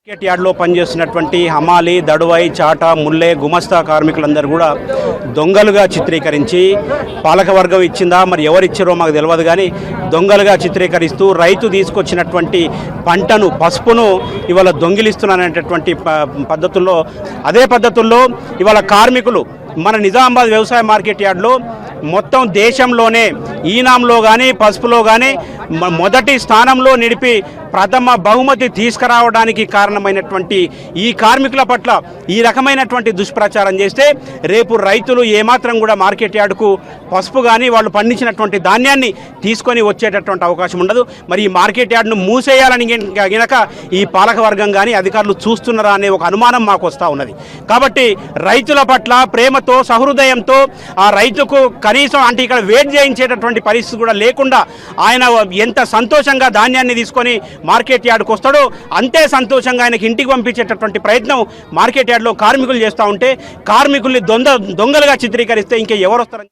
Market యార్డ్లో పనిచేస్తున్నటువంటి హమాలి, దడువై, చాట, ముల్లె, గుమస్తా కార్మికులందరూ కూడా దొంగలుగా చిత్రీకరించి పాలకవర్గం ఇచ్చిందా మరి ఎవరిచ్చారో మాకు తెలియదు కానీ దొంగలుగా చిత్రీకరిస్తూ రైతు తీసుకొచ్చినటువంటి పంటను పసుపును ఇవాళ దొంగిలిస్తున్నారనేటటువంటి పద్ధతుల్లో అదే పద్ధతుల్లో ఇవాళ కార్మికులు మన నిజామాబాద్ వ్యవసాయ మార్కెట్ యార్డ్లో మొత్తం దేశంలోనే ఈనాంలో కానీ పసుపులో కానీ మొదటి స్థానంలో నిలిపి ప్రథమ బహుమతి తీసుకురావడానికి కారణమైనటువంటి ఈ కార్మికుల పట్ల ఈ రకమైనటువంటి దుష్ప్రచారం చేస్తే రేపు రైతులు ఏమాత్రం కూడా మార్కెట్ యార్డుకు పసుపు కానీ వాళ్ళు పండించినటువంటి ధాన్యాన్ని తీసుకొని వచ్చేటటువంటి అవకాశం ఉండదు. మరి ఈ మార్కెట్ యార్డును మూసేయాలని గనక ఈ పాలకవర్గం కానీ అధికారులు చూస్తున్నారా అనే ఒక అనుమానం మాకు వస్తూ ఉన్నది. కాబట్టి రైతుల పట్ల ప్రేమతో సహృదయంతో ఆ రైతుకు కనీసం అంటే ఇక్కడ వెయిట్ చేయించేటటువంటి పరిస్థితి కూడా లేకుండా ఆయన ఎంత సంతోషంగా ధాన్యాన్ని తీసుకొని మార్కెట్ యార్డుకు వస్తాడో అంతే సంతోషంగా ఆయనకి ఇంటికి పంపించేటటువంటి ప్రయత్నం మార్కెట్ యార్డులో కార్మికులు చేస్తూ ఉంటే కార్మికుల్ని దొంగలుగా చిత్రీకరిస్తే ఇంకా ఎవరు వస్తారని